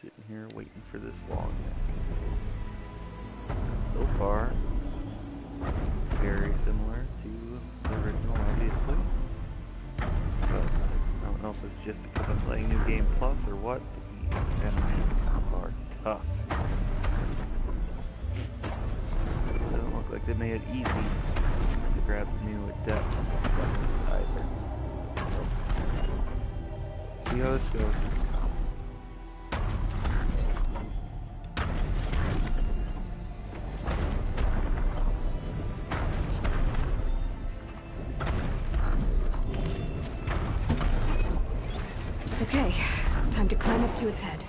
sitting here waiting for this log. So far, very similar to the original, obviously. But I don't know if it's just because I'm playing New Game Plus or what, but the enemies are tough. It doesn't look like they made it easy to grab the new adept either. So, see how this goes. Okay, time to climb up to its head.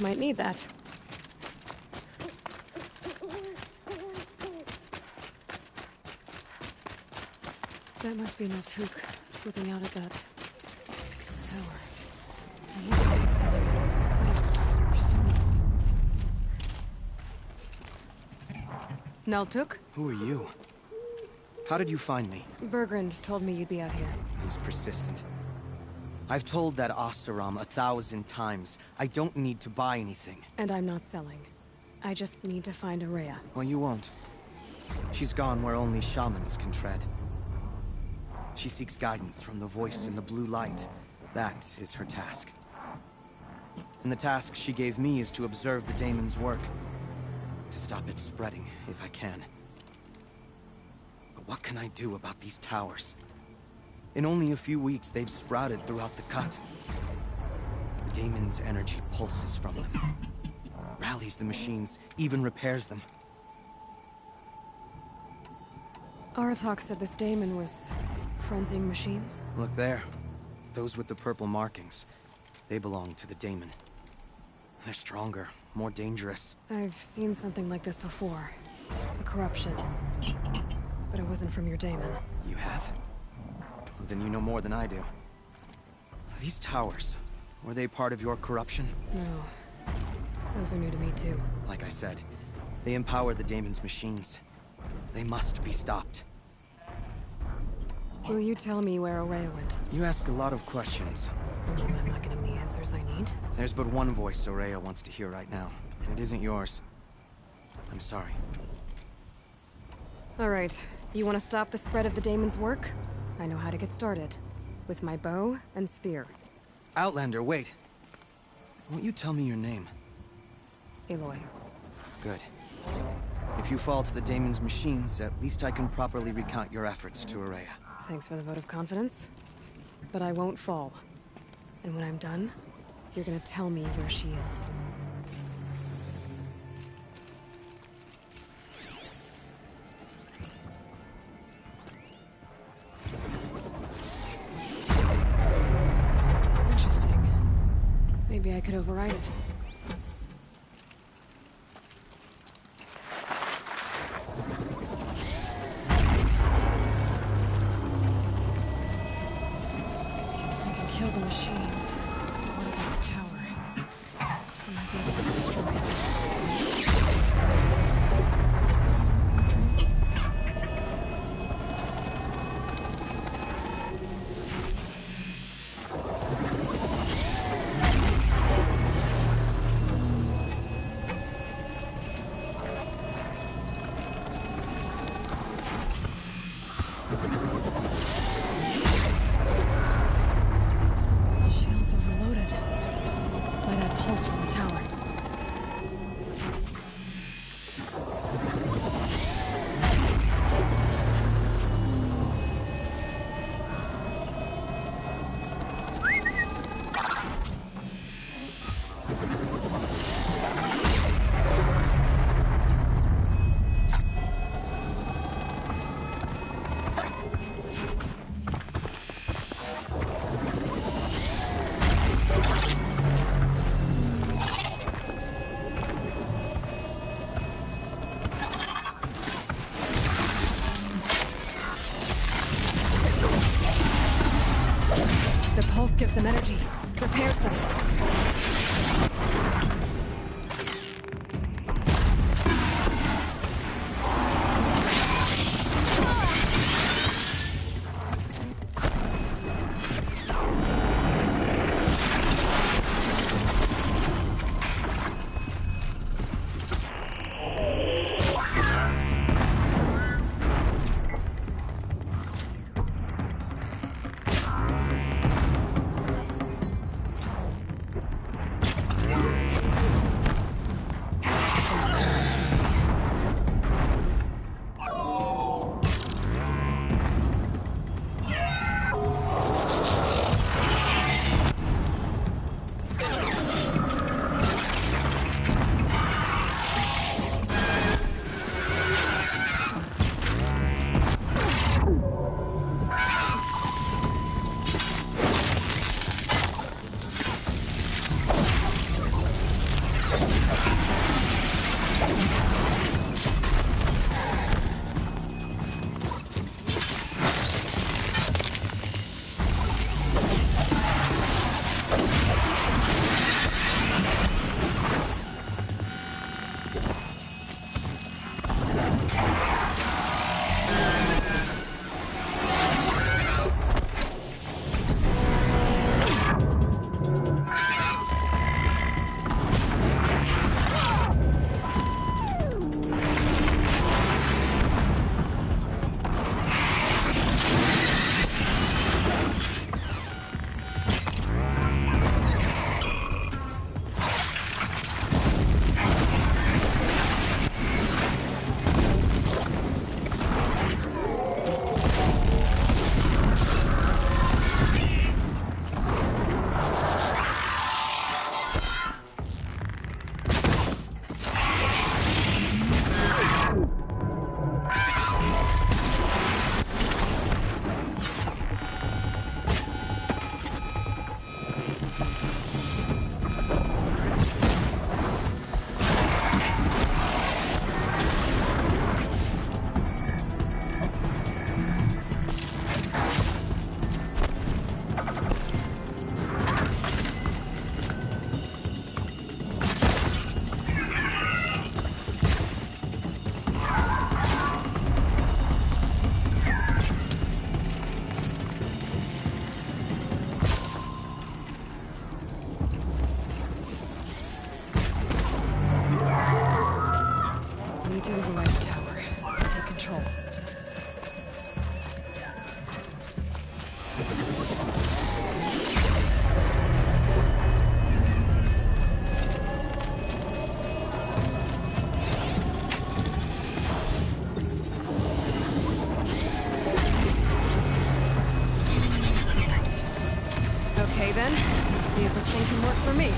Might need that. That must be Naltuk looking out at that tower. He looks like it's sending a place or something. Naltuk? Who are you? How did you find me? Bergrand told me you'd be out here. He's persistent. I've told that Oseram 1,000 times. I don't need to buy anything. And I'm not selling. I just need to find Araya. Well, you won't. She's gone where only shamans can tread. She seeks guidance from the voice in the blue light. That is her task. And the task she gave me is to observe the daemon's work. To stop it spreading, if I can. But what can I do about these towers? In only a few weeks, they've sprouted throughout the cut. The daemon's energy pulses from them. Rallies the machines, even repairs them. Aratak said this daemon was frenzying machines. Look there. Those with the purple markings. They belong to the daemon. They're stronger, more dangerous. I've seen something like this before. A corruption. But it wasn't from your daemon. You have? Then you know more than I do. These towers, were they part of your corruption? No. Those are new to me too. Like I said, they empower the daemon's machines. They must be stopped. Will you tell me where Araya went? You ask a lot of questions. I'm not getting the answers I need. There's but one voice Araya wants to hear right now, and it isn't yours. I'm sorry. All right. You want to stop the spread of the daemon's work? I know how to get started. With my bow and spear. Outlander, wait. Won't you tell me your name? Aloy. Good. If you fall to the daemon's machines, at least I can properly recount your efforts to Araya. Thanks for the vote of confidence. But I won't fall. And when I'm done, you're gonna tell me where she is. could override it. I can kill the machines. But what about the tower? I might be able to destroy it. Shields overloaded by that pulse from the tower. The pulse gives them energy, repairs them. To override the tower. Take control. Okay then, let's see if this thing can work for me.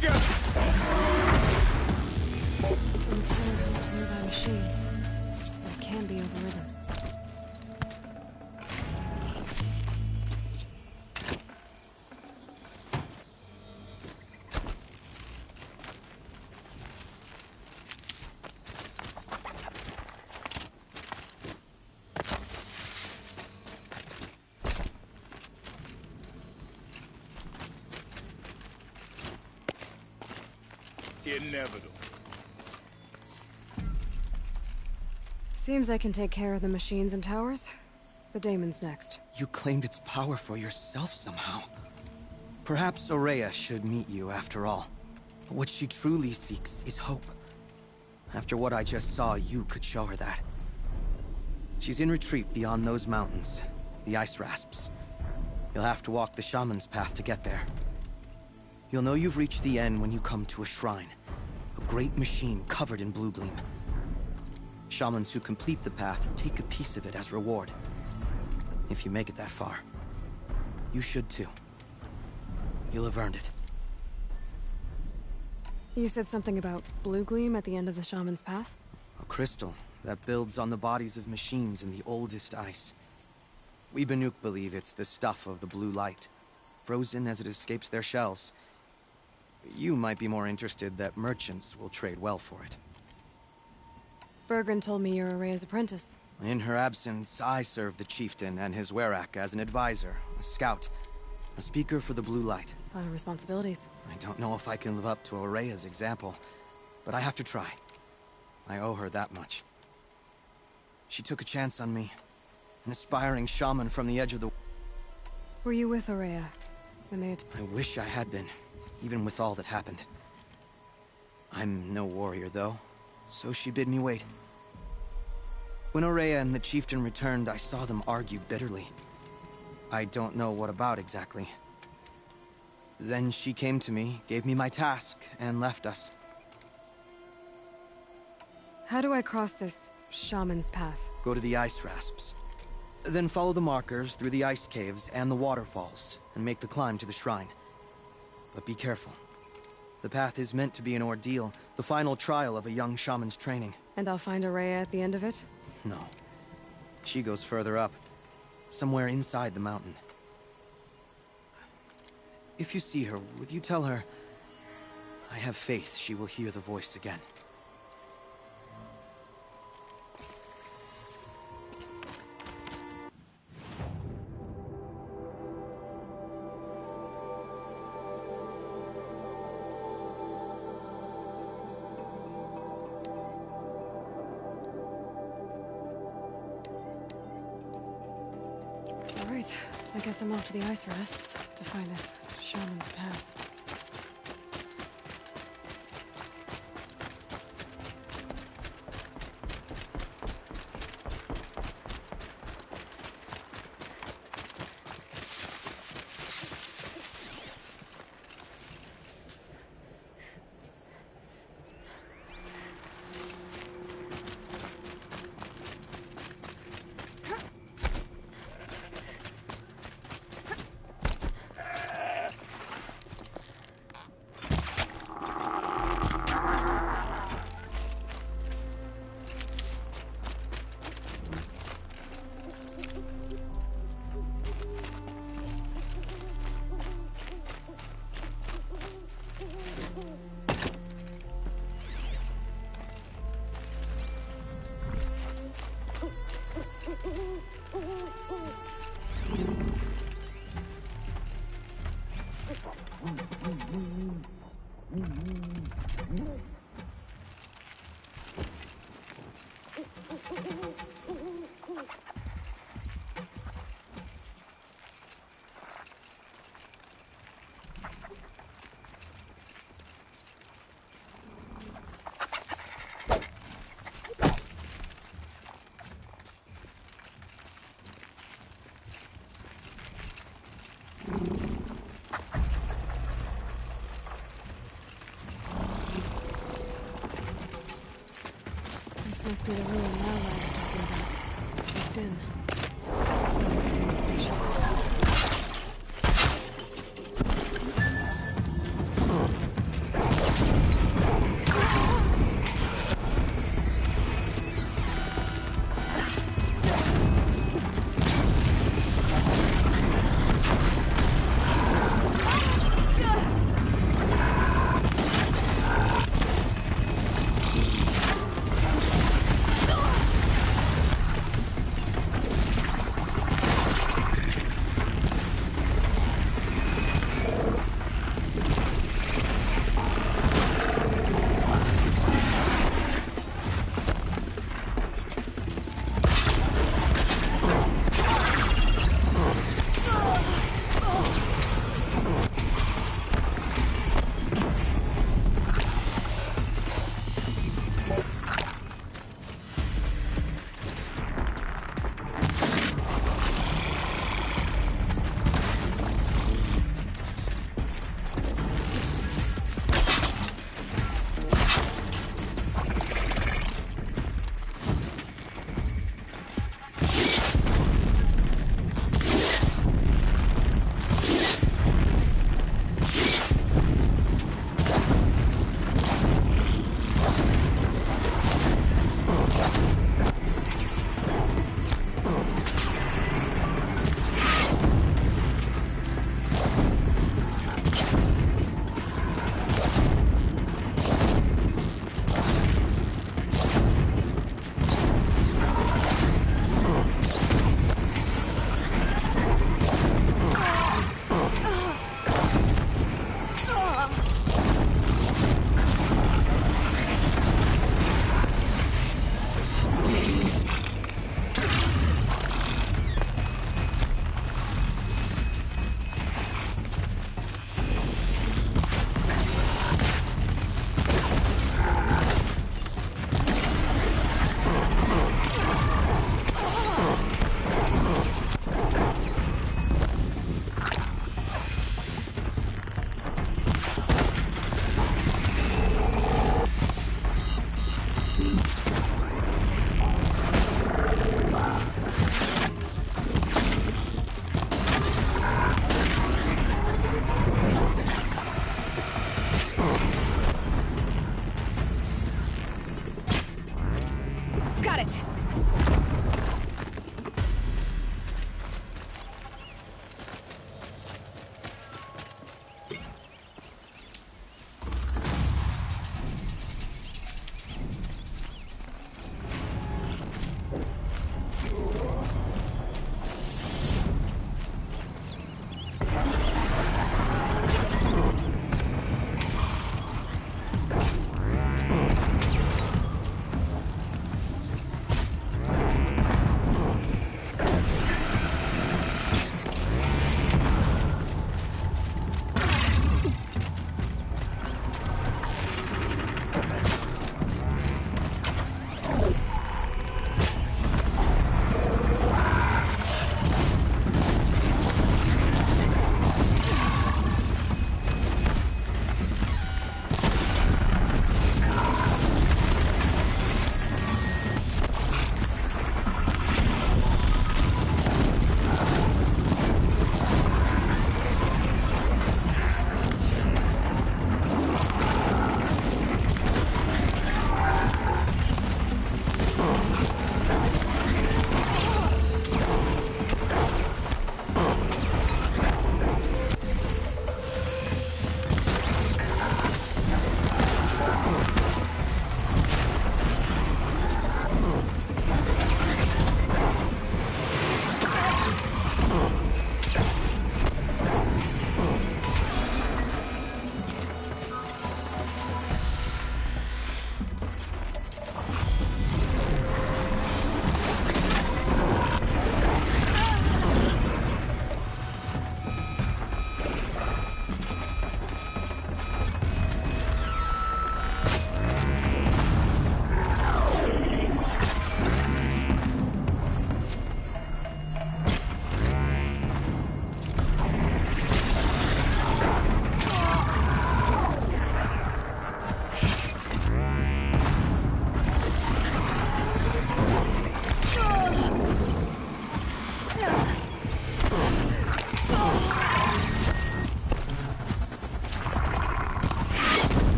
together! So the tower helps nearby machines, but it can be overridden. Inevitable. Seems I can take care of the machines and towers. The daemon's next. You claimed its power for yourself somehow. Perhaps Aurea should meet you after all. But what she truly seeks is hope. After what I just saw, you could show her that. She's in retreat beyond those mountains, the ice rasps. You'll have to walk the shaman's path to get there. You'll know you've reached the end when you come to a shrine. A great machine covered in blue gleam. Shamans who complete the path take a piece of it as reward. If you make it that far, you should too. You'll have earned it. You said something about blue gleam at the end of the shaman's path? A crystal that builds on the bodies of machines in the oldest ice. We Banuk believe it's the stuff of the blue light, frozen as it escapes their shells. You might be more interested that merchants will trade well for it. Bergren told me you're Aurea's apprentice. In her absence, I serve the chieftain and his werak as an advisor, a scout, a speaker for the blue light. A lot of responsibilities. I don't know if I can live up to Aurea's example, but I have to try. I owe her that much. She took a chance on me, an aspiring shaman from the edge of the... Were you with Aurea when they... I wish I had been, even with all that happened. I'm no warrior, though, so she bid me wait. When Aurea and the chieftain returned, I saw them argue bitterly. I don't know what about exactly. Then she came to me, gave me my task, and left us. How do I cross this shaman's path? Go to the ice rasps. Then follow the markers through the ice caves and the waterfalls, and make the climb to the shrine. But be careful. The path is meant to be an ordeal, the final trial of a young shaman's training. And I'll find Aurea at the end of it? No. She goes further up, somewhere inside the mountain. If you see her, would you tell her... I have faith she will hear the voice again. All right, I guess I'm off to the ice rasps to find this Shaman's path. This must be the ruin Lala was talking about. Looked in. Too anxious.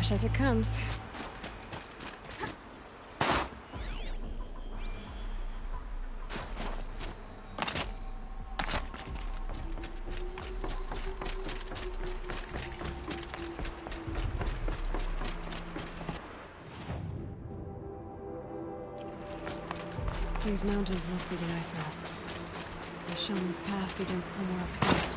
Fresh as it comes. These mountains must be the ice rasps. The shaman's path begins somewhere up here.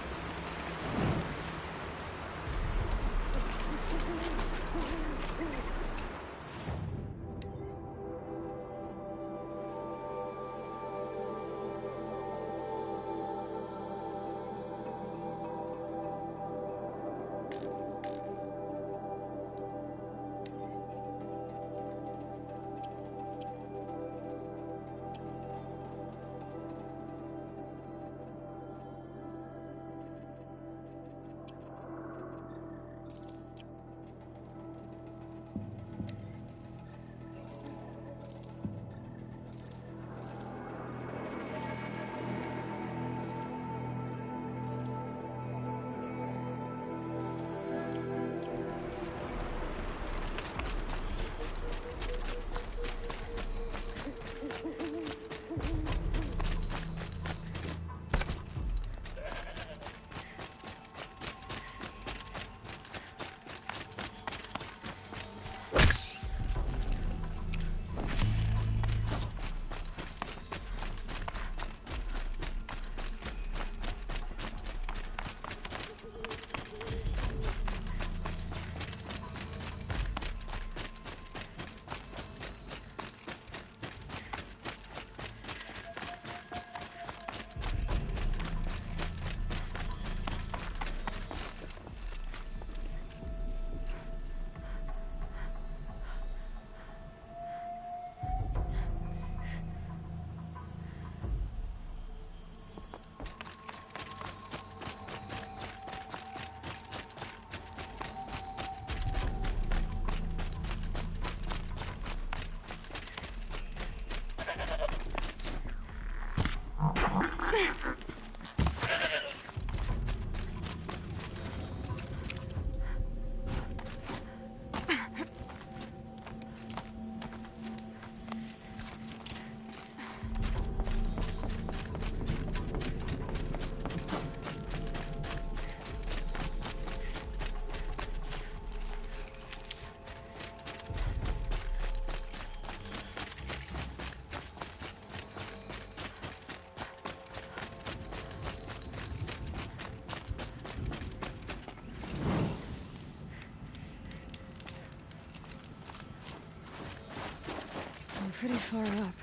Pretty far up.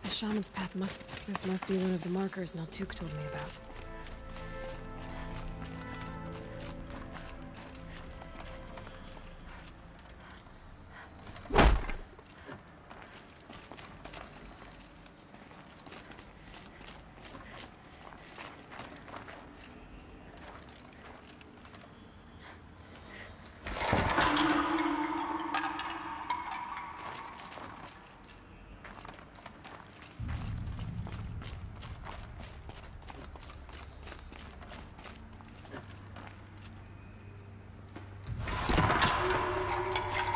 The shaman's path This must be one of the markers Naltuk told me about.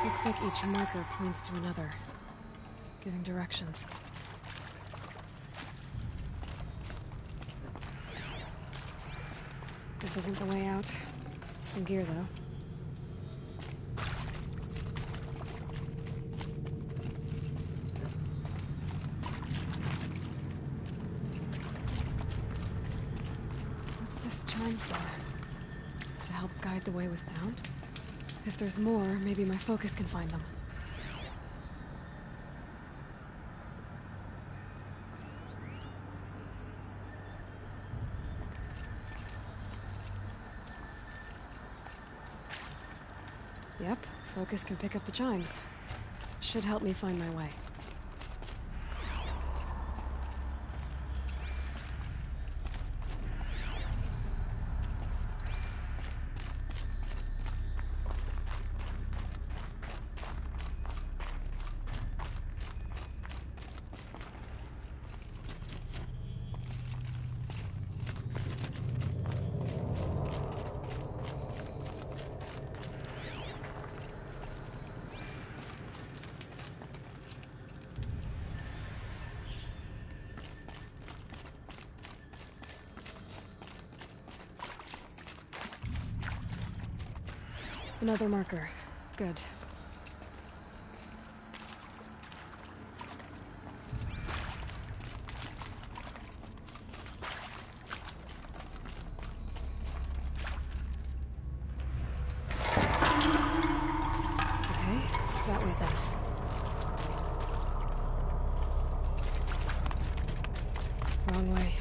Looks like each marker points to another, giving directions. This isn't the way out. Some gear, though. What's this chime for? To help guide the way with sound? If there's more, maybe my focus can find them. Yep, focus can pick up the chimes. Should help me find my way. Another marker. Good. Okay, that way then. Wrong way.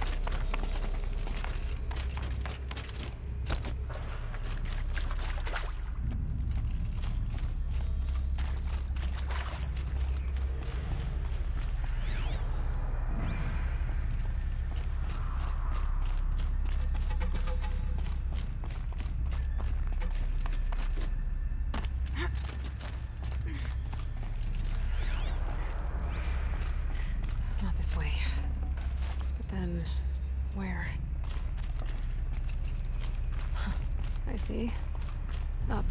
Not this way. But then, where? Huh, I see. Up.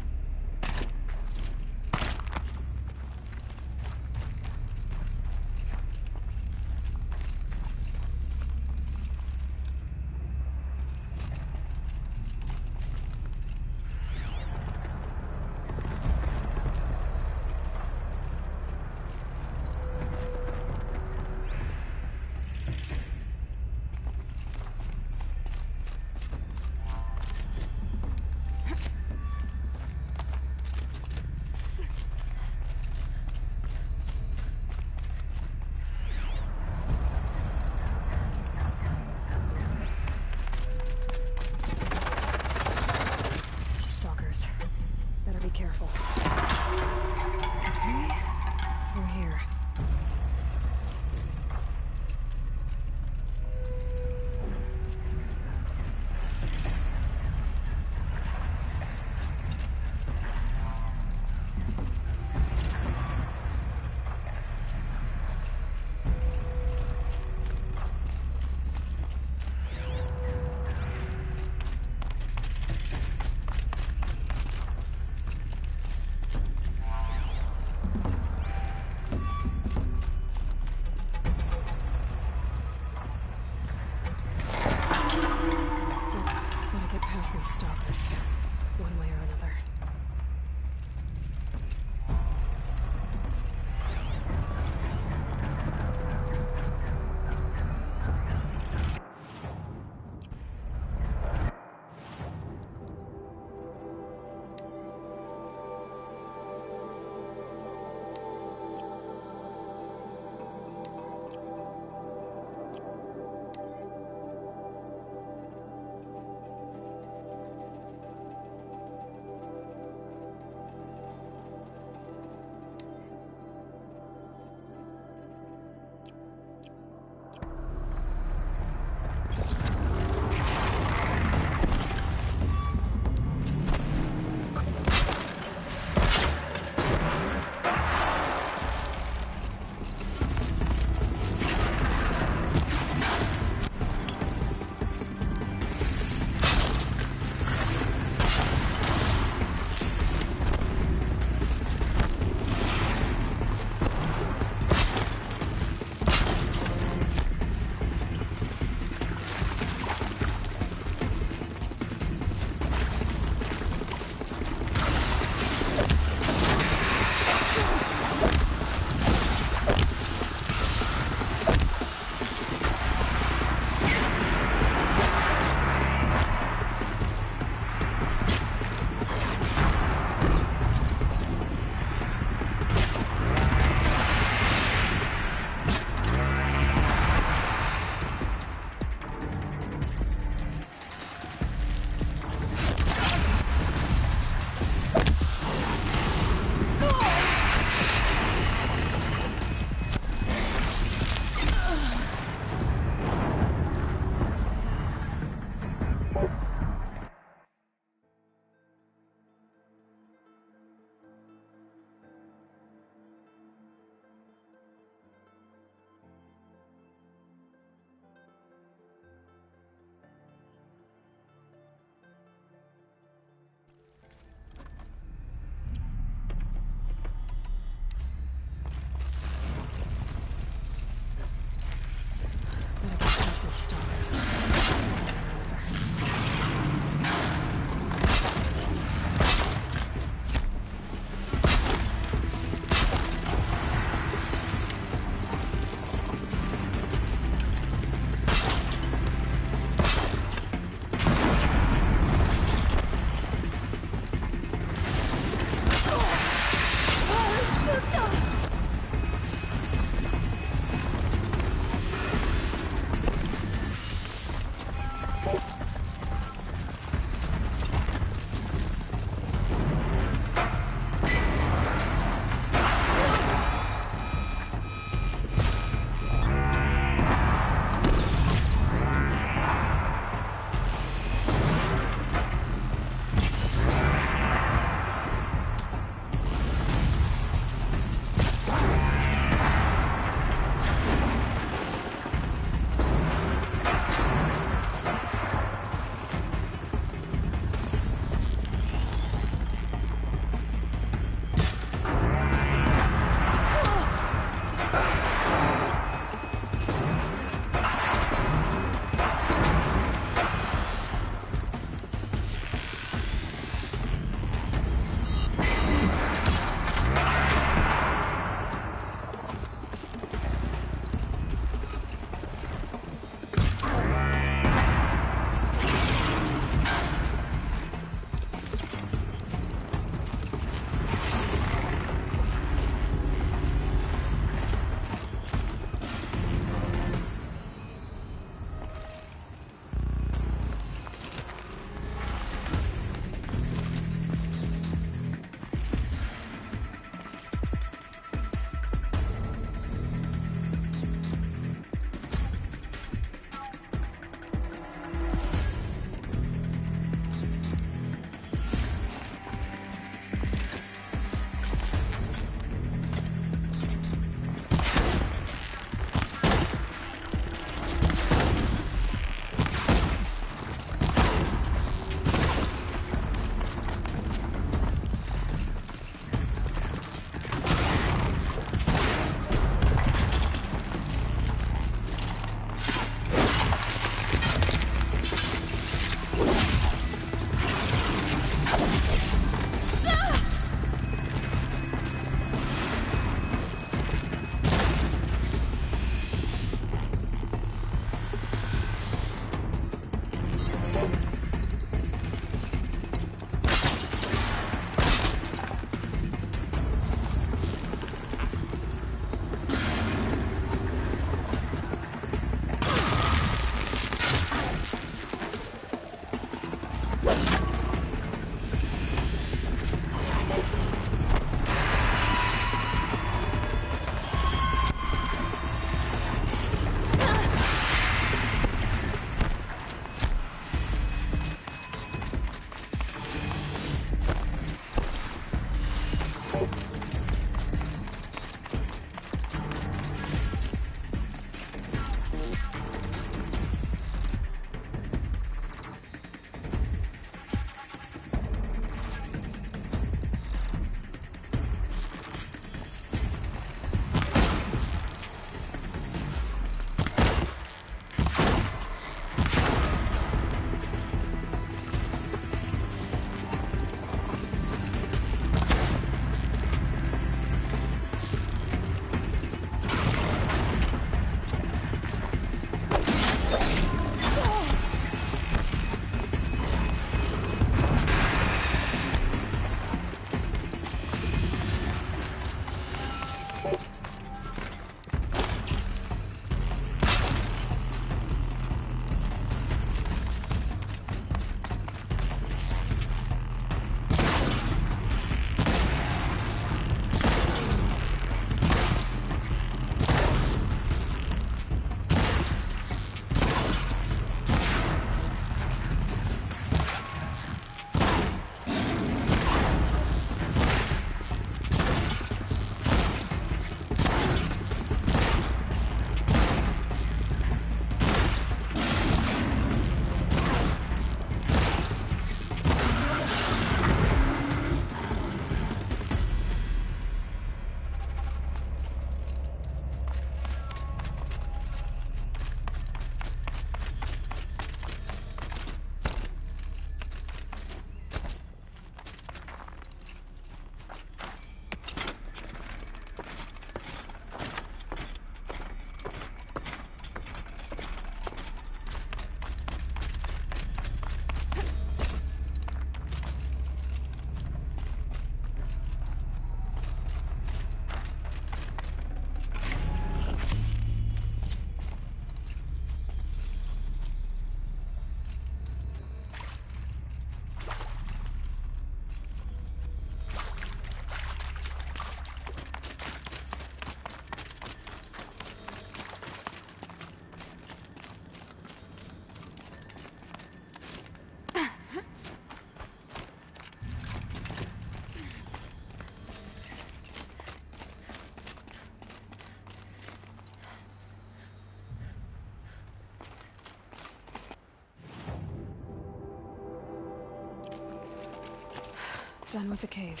Done with the cave.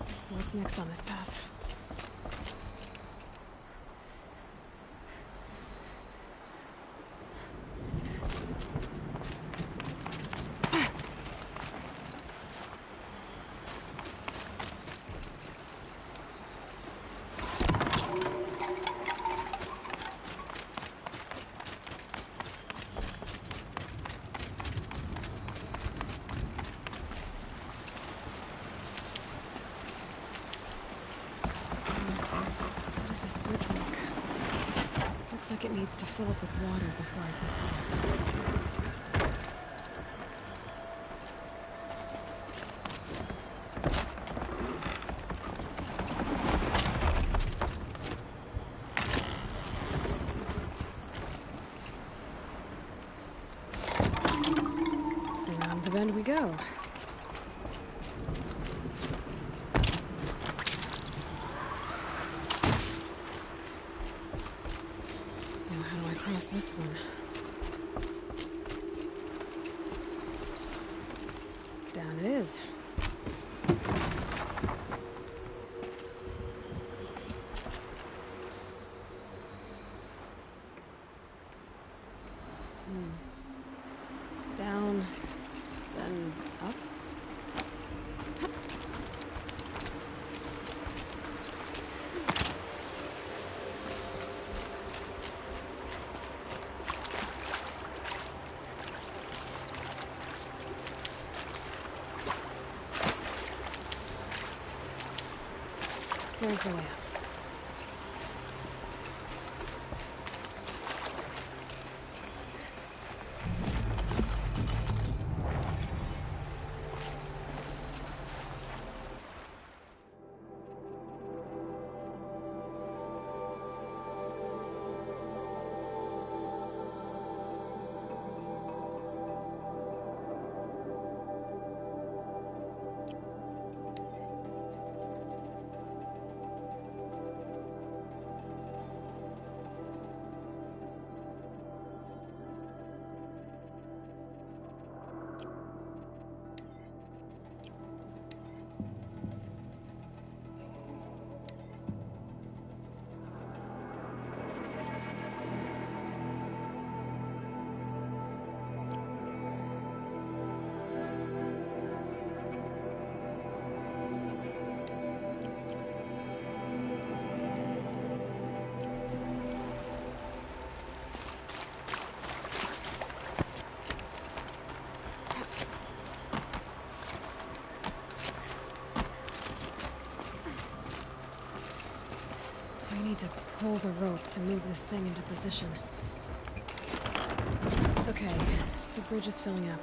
So what's next on this path? Looks like it needs to fill up with water before I can cross. Around the bend we go. This one. Down it is. Down, then up. There's the way up. I need to pull the rope to move this thing into position. Okay, the bridge is filling up.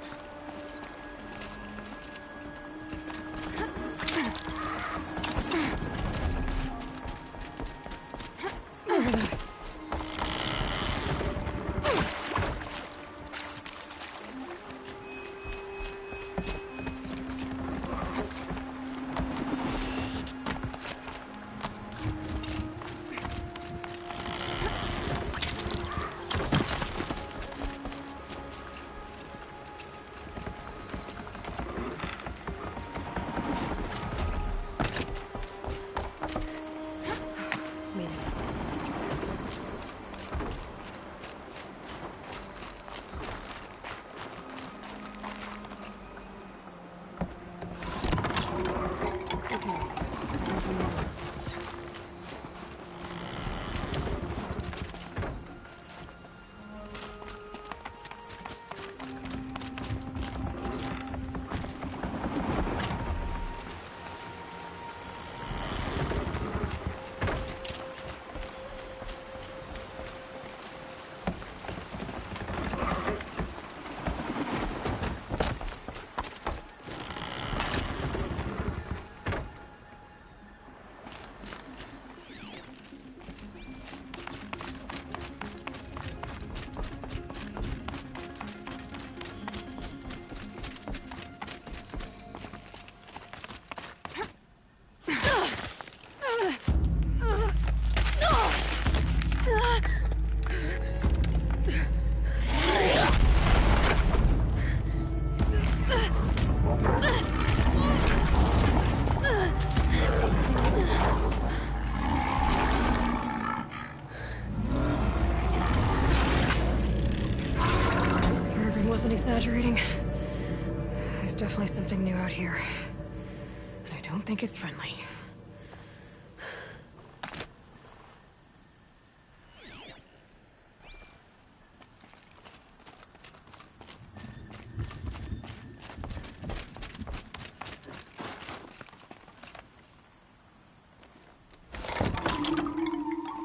wasn't exaggerating. There's definitely something new out here. And I don't think it's friendly.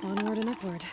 Onward and upward.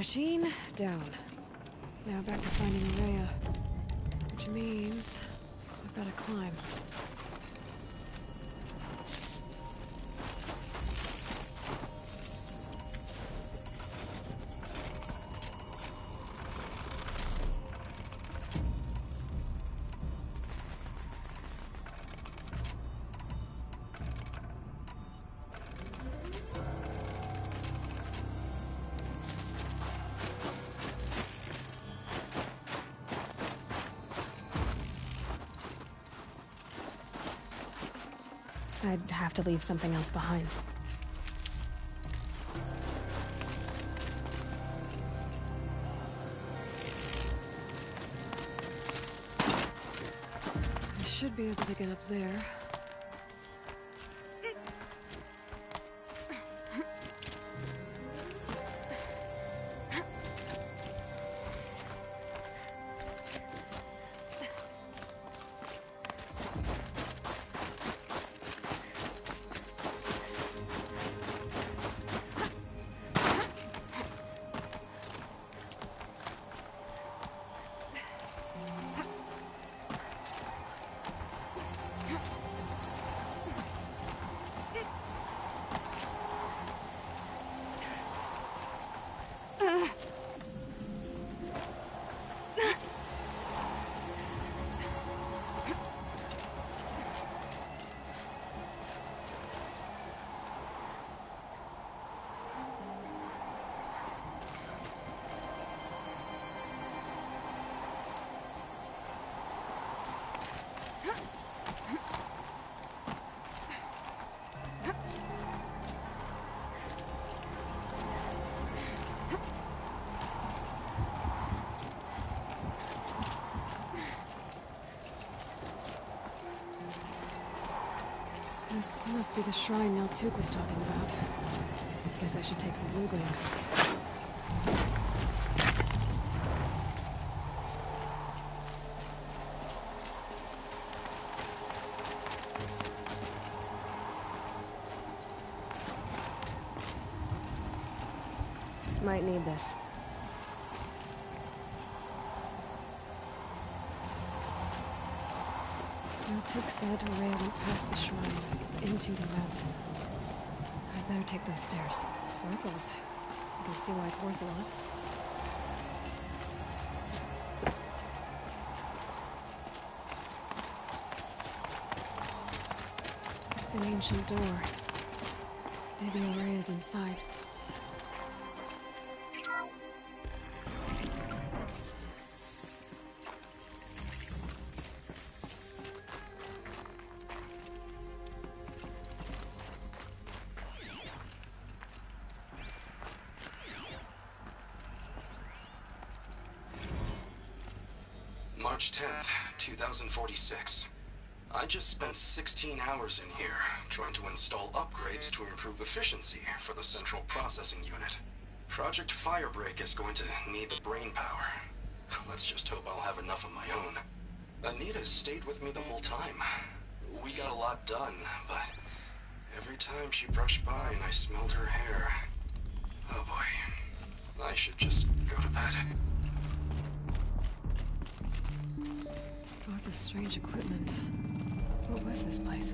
machine, down. Now back to finding Rhea. Which means I've got to climb. I'd have to leave something else behind. I should be able to get up there. This must be the shrine Naltuk was talking about. Guess I should take some blue gleam. Might need this. Naltuk said Rhea went past the shrine, into the mountain. I'd better take those stairs. Sparkles. I can see why it's worth a lot. An ancient door. Maybe Rhea's inside. March 10th, 2046. I just spent 16 hours in here, trying to install upgrades to improve efficiency for the central processing unit. Project Firebreak is going to need the brain power. Let's just hope I'll have enough of my own. Anita stayed with me the whole time. We got a lot done, but every time she brushed by and I smelled her hair... Oh boy. I should just go to bed. Lots of strange equipment. What was this place?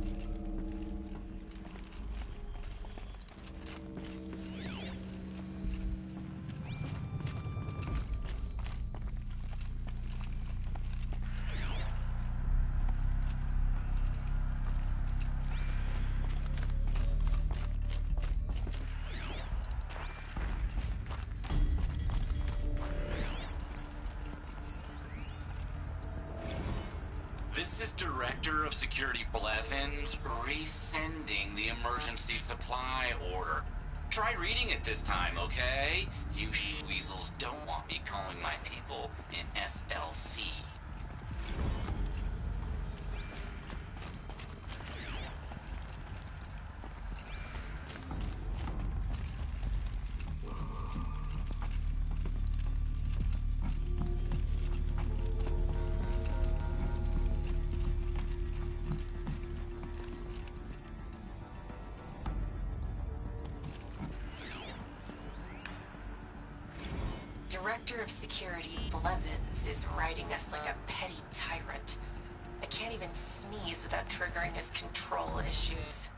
This is Director of Security Blevins resending the emergency supply order. Try reading it this time, okay? You weasels don't want me calling my people in SLC. Director of Security Blevins is riding us like a petty tyrant. I can't even sneeze without triggering his control issues.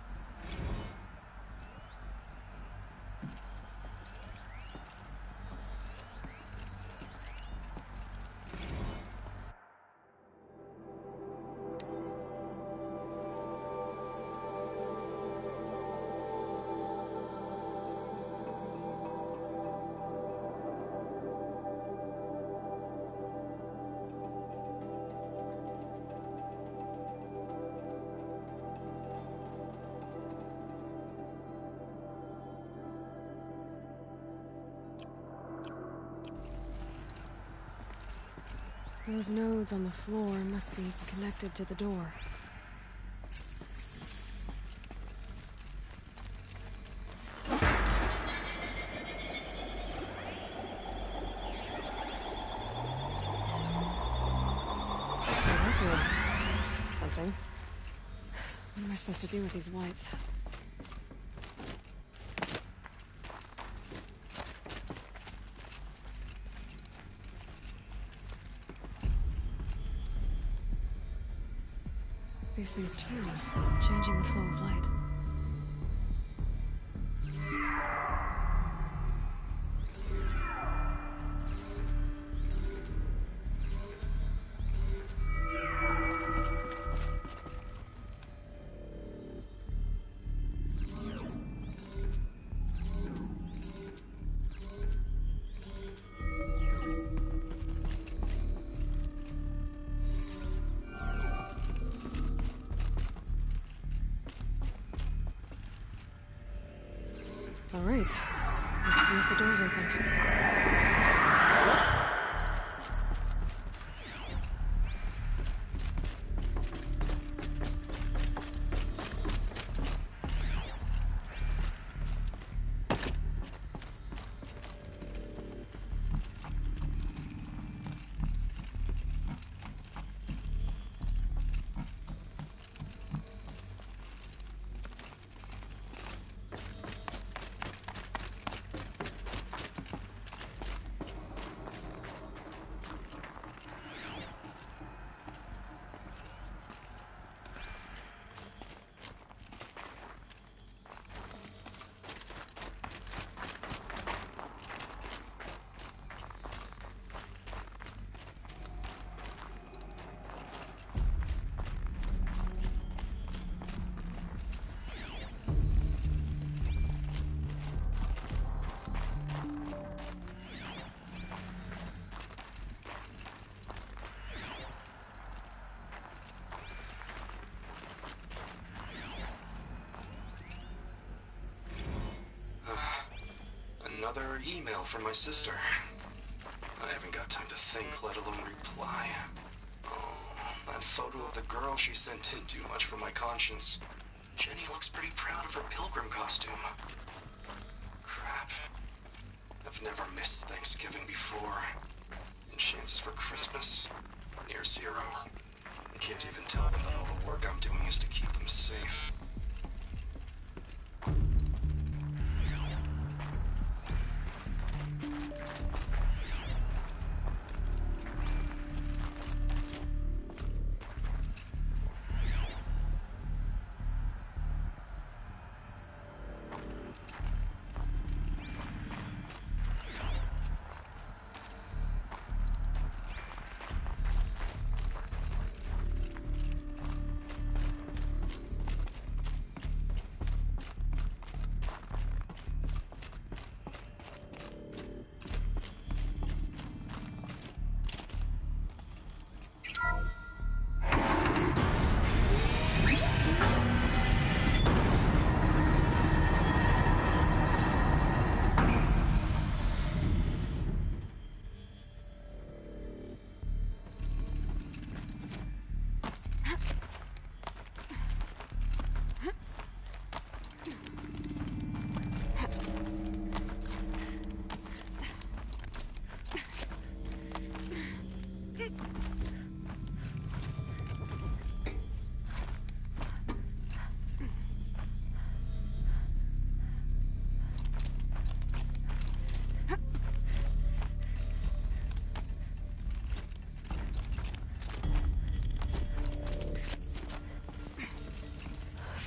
Those nodes on the floor must be connected to the door. Something. What am I supposed to do with these lights? These things turn, changing the flow of light. All right. Let's see if the door's open. Another email from my sister. I haven't got time to think, let alone reply. Oh, that photo of the girl she sent didn't do much for my conscience. Jenny looks pretty proud of her pilgrim costume. Crap. I've never missed Thanksgiving before. And chances for Christmas? Near zero. I can't even tell them that all the work I'm doing is to keep them safe.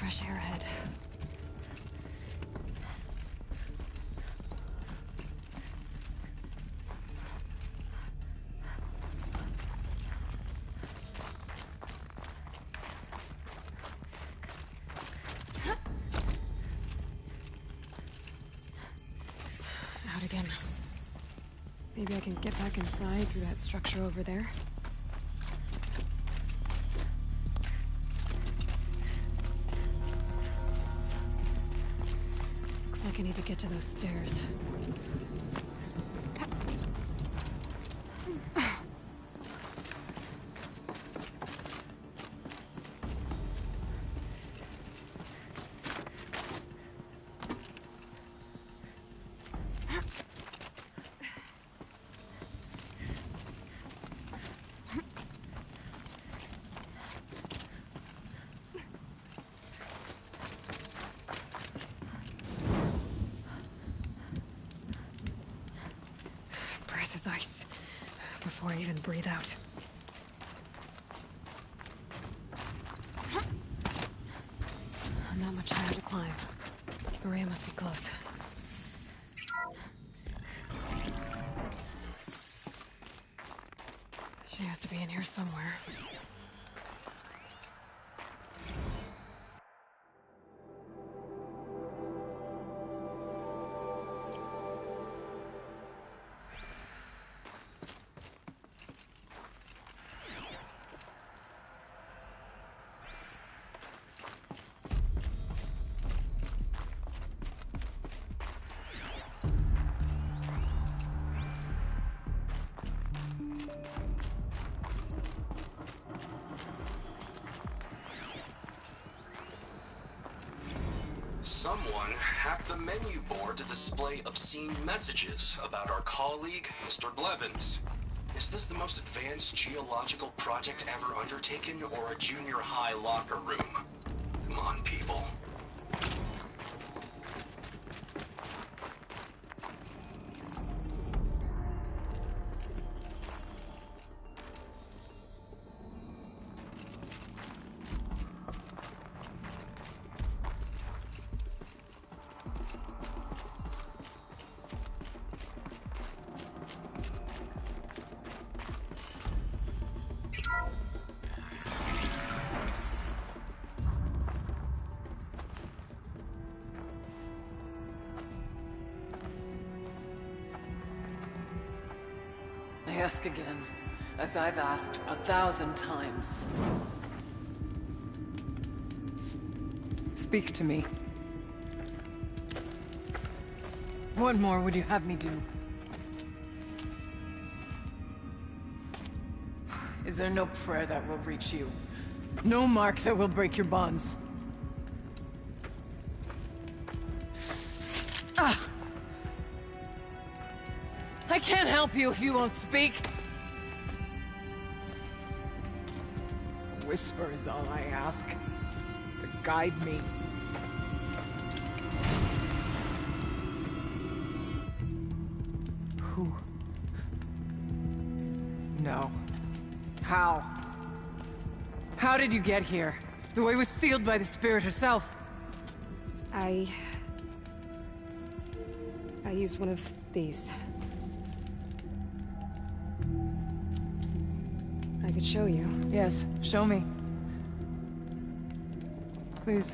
fresh air ahead. Out again. Maybe I can get back inside through that structure over there. Looks like I need to get to those stairs. Breath is ice before I even breathe out. Not much higher to climb. Maria must be close. She has to be in here somewhere. Someone hacked the menu board to display obscene messages about our colleague, Mr. Blevins. Is this the most advanced geological project ever undertaken, or a junior high locker room? Come on, people. I ask again, as I've asked 1,000 times. Speak to me. What more would you have me do? Is there no prayer that will reach you? No mark that will break your bonds? Ah! I can't help you if you won't speak. A whisper is all I ask, to guide me. Who? No. How? How did you get here? The way was sealed by the spirit herself. I used one of these. I could show you. Yes, show me. Please.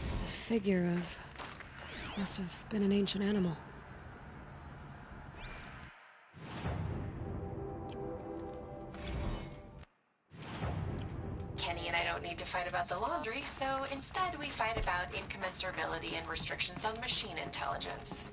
It's a figure of... must have been an ancient animal. Kenny and I don't need to fight about the laundry, so instead we fight about incommensurability and restrictions on machine intelligence.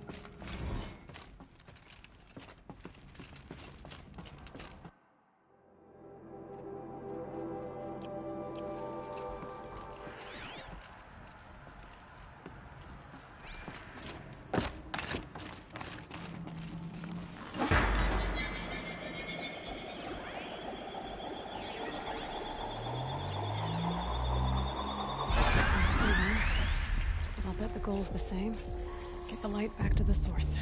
goal's the same. Get the light back to the source.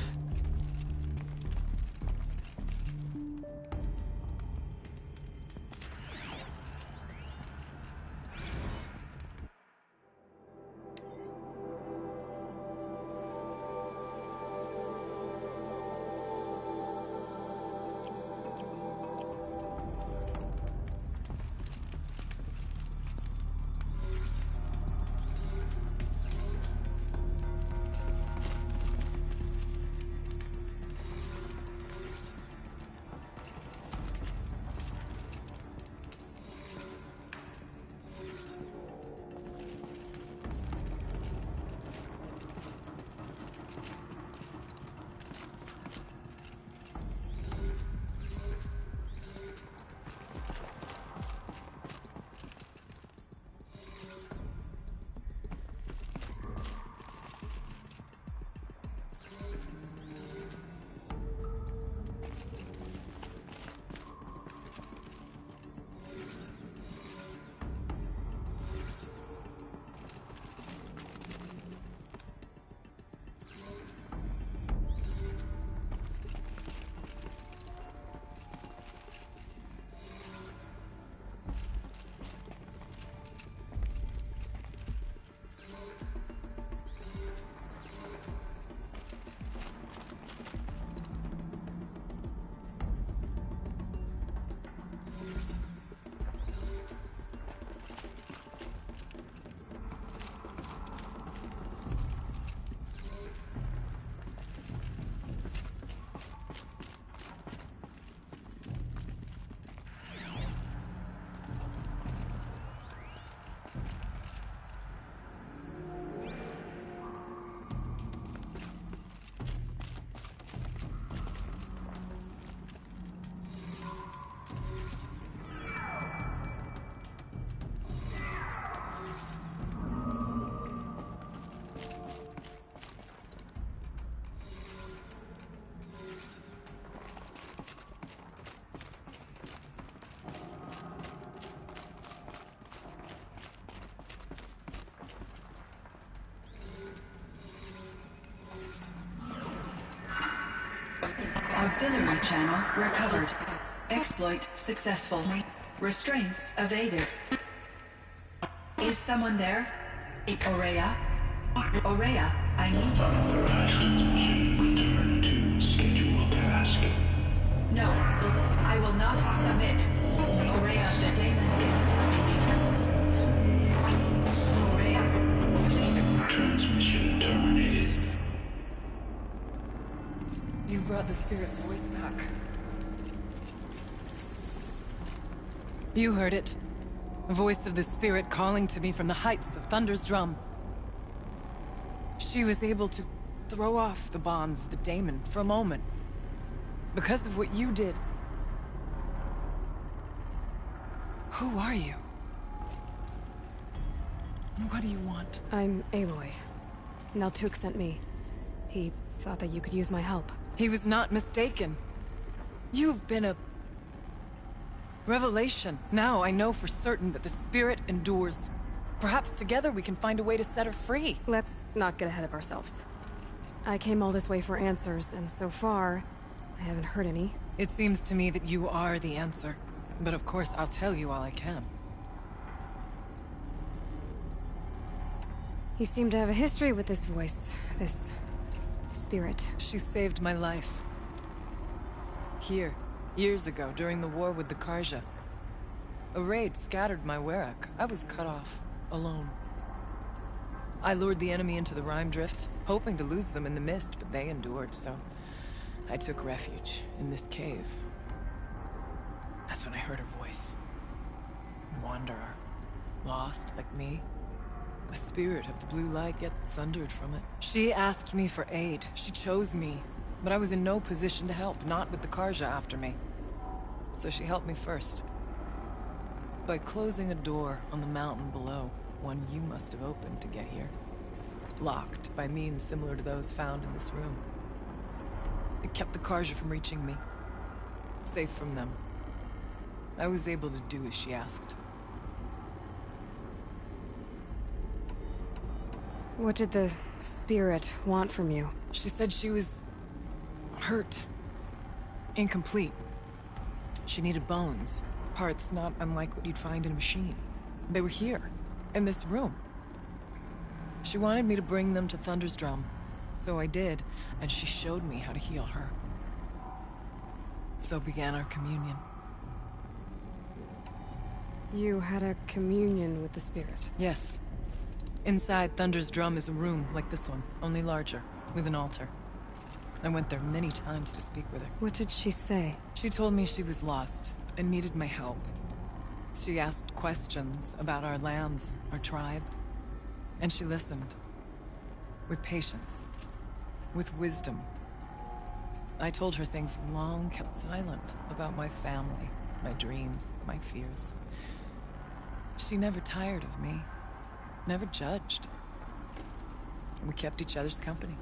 Auxiliary channel recovered. Exploit successful. Restraints evaded. Is someone there? Aurea? Aurea, I need you. Authorized transmission. Return to scheduled task. No, I will not submit. Aurea, the daemon is Aurea, please. Transmission terminated. You brought the spirit's voice back. You heard it. The voice of the spirit calling to me from the heights of Thunder's drum. She was able to throw off the bonds of the daemon for a moment. Because of what you did. Who are you? And what do you want? I'm Aloy. Naltuk sent me. He thought that you could use my help. He was not mistaken. You've been a revelation. Now I know for certain that the spirit endures. Perhaps together we can find a way to set her free. Let's not get ahead of ourselves. I came all this way for answers, and so far, I haven't heard any. It seems to me that you are the answer. But of course, I'll tell you all I can. You seem to have a history with this voice, this spirit. She saved my life. Here, years ago, during the war with the Karja. A raid scattered my Werak. I was cut off, alone. I lured the enemy into the Rime Drift, hoping to lose them in the mist, but they endured, so I took refuge in this cave. That's when I heard her voice. Wanderer. Lost, like me. A spirit of the blue light, yet sundered from it. She asked me for aid. She chose me. But I was in no position to help, not with the Karja after me. So she helped me first. By closing a door on the mountain below, one you must have opened to get here. Locked by means similar to those found in this room. It kept the Karja from reaching me. Safe from them. I was able to do as she asked. What did the spirit want from you? She said she was hurt. Incomplete. She needed bones. Parts not unlike what you'd find in a machine. They were here, in this room. She wanted me to bring them to Thunder's Drum. So I did, and she showed me how to heal her. So began our communion. You had a communion with the spirit? Yes. Inside Thunder's Drum is a room like this one, only larger, with an altar. I went there many times to speak with her. What did she say? She told me she was lost and needed my help. She asked questions about our lands, our tribe, and she listened. With patience. With wisdom. I told her things long kept silent about my family, my dreams, my fears. She never tired of me. Never judged. We kept each other's company.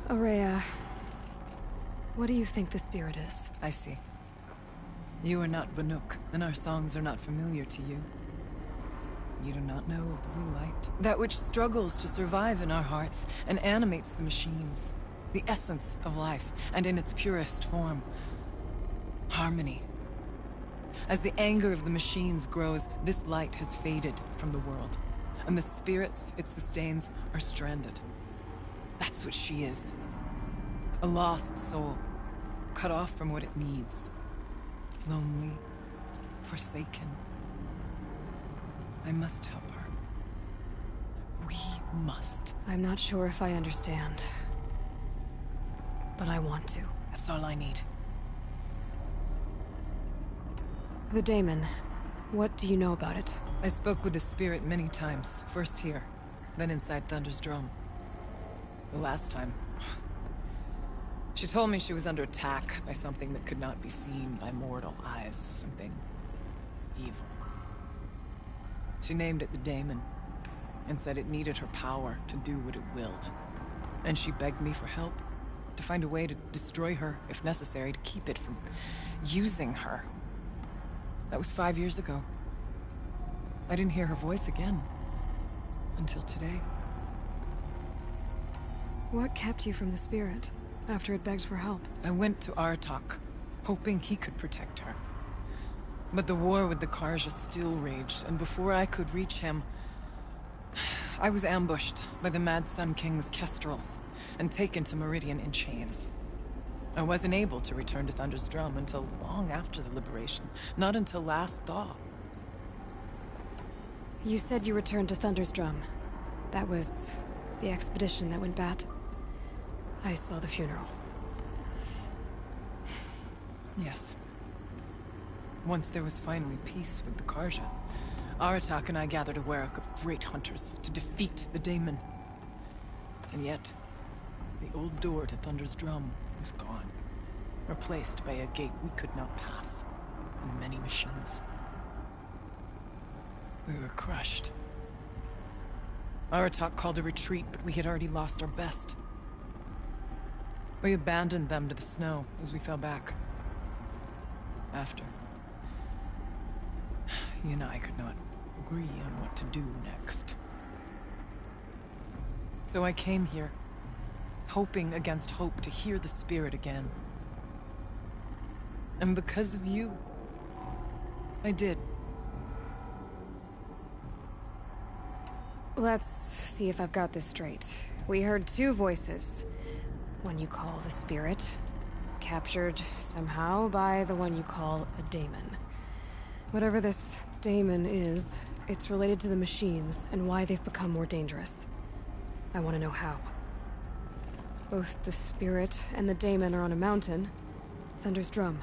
Aurea, what do you think the spirit is? I see. You are not Banuk, and our songs are not familiar to you. You do not know of the blue light. That which struggles to survive in our hearts and animates the machines. The essence of life, and in its purest form. Harmony. As the anger of the machines grows, this light has faded from the world. And the spirits it sustains are stranded. That's what she is. A lost soul. Cut off from what it needs. Lonely. Forsaken. I must help her. We must. I'm not sure if I understand. But I want to. That's all I need. The daemon. What do you know about it? I spoke with the spirit many times. First here, then inside Thunder's Drum. The last time... She told me she was under attack by something that could not be seen by mortal eyes. Something... evil. She named it the daemon, and said it needed her power to do what it willed. And she begged me for help, to find a way to destroy her, if necessary, to keep it from using her. That was 5 years ago. I didn't hear her voice again, until today. What kept you from the spirit, after it begged for help? I went to Artok, hoping he could protect her. But the war with the Karja still raged, and before I could reach him... I was ambushed by the Mad Sun King's kestrels, and taken to Meridian in chains. I wasn't able to return to Thunder's Drum until long after the liberation, not until last thaw. You said you returned to Thunder's Drum. That was the expedition that went bad. I saw the funeral. Yes. Once there was finally peace with the Karja, Aratak and I gathered a Warwick of great hunters to defeat the daemon. And yet, the old door to Thunder's Drum was gone, replaced by a gate we could not pass, and many machines. We were crushed. Aratak called a retreat, but we had already lost our best. We abandoned them to the snow as we fell back. After. He and I could not agree on what to do next. So I came here, hoping against hope to hear the spirit again. And because of you, I did. Let's see if I've got this straight. We heard two voices. One you call the spirit, captured somehow by the one you call a daemon. Whatever this daemon is, it's related to the machines and why they've become more dangerous. I want to know how. Both the spirit and the daemon are on a mountain, Thunder's Drum.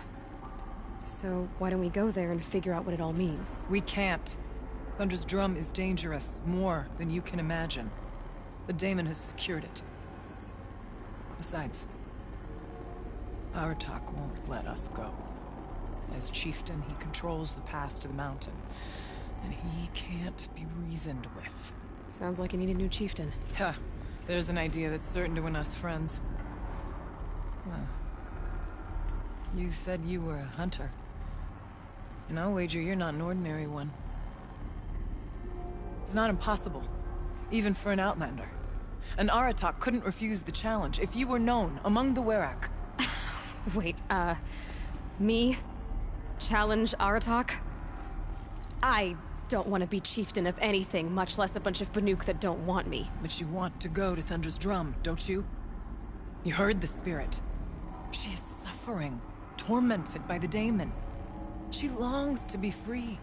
So why don't we go there and figure out what it all means? We can't. Thunder's Drum is dangerous, more than you can imagine. The daemon has secured it. Besides, Aratak won't let us go. As chieftain, he controls the pass to the mountain, and he can't be reasoned with. Sounds like you need a new chieftain. Huh. There's an idea that's certain to win us friends. Well, you said you were a hunter. And I'll wager you're not an ordinary one. It's not impossible, even for an Outlander. An Aratak couldn't refuse the challenge if you were known among the Werak. Wait, me? Challenge Aratak? I don't want to be chieftain of anything, much less a bunch of Banuk that don't want me. But you want to go to Thunder's Drum, don't you? You heard the spirit. She is suffering, tormented by the daemon. She longs to be free.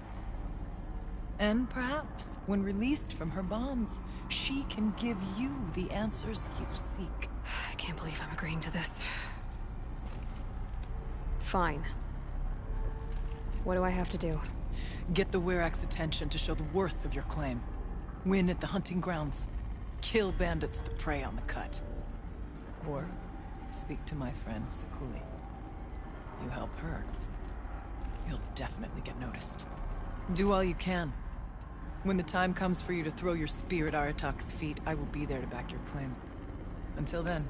And perhaps, when released from her bonds, she can give you the answers you seek. I can't believe I'm agreeing to this. Fine. What do I have to do? Get the Werak's attention to show the worth of your claim. Win at the hunting grounds. Kill bandits that prey on the cut. Or speak to my friend Sekuli. You help her, you'll definitely get noticed. Do all you can. When the time comes for you to throw your spear at Aratak's feet, I will be there to back your claim. Until then,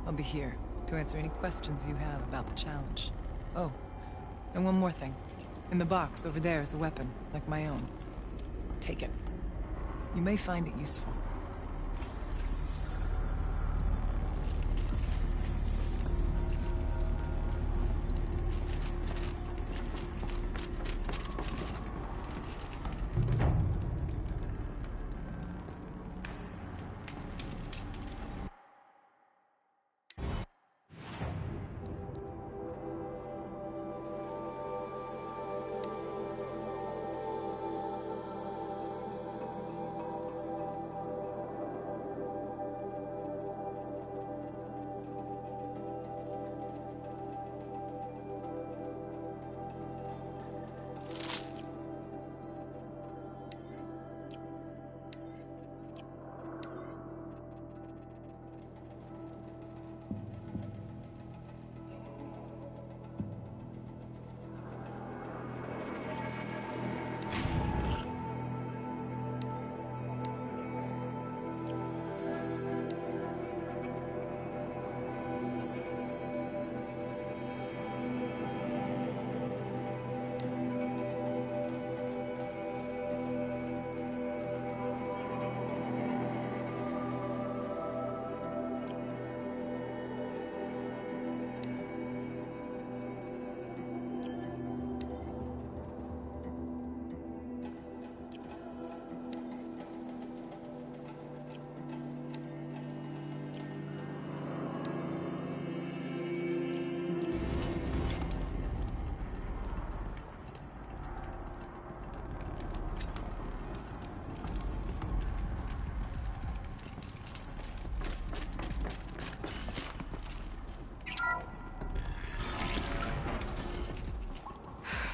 I'll be here to answer any questions you have about the challenge. Oh, and one more thing. In the box over there is a weapon, like my own. Take it. You may find it useful.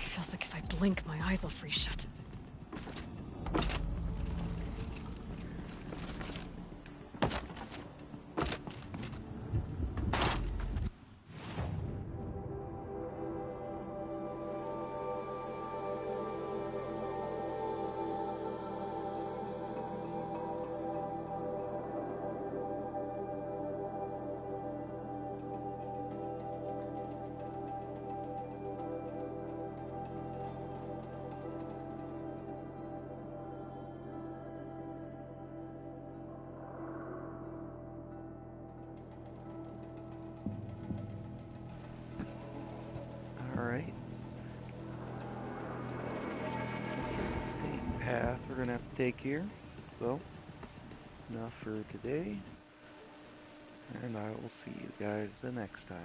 Feels like if I blink, my eyes will freeze shut. Alright. Same path we're gonna have to take here. So, enough for today. And I will see you guys the next time.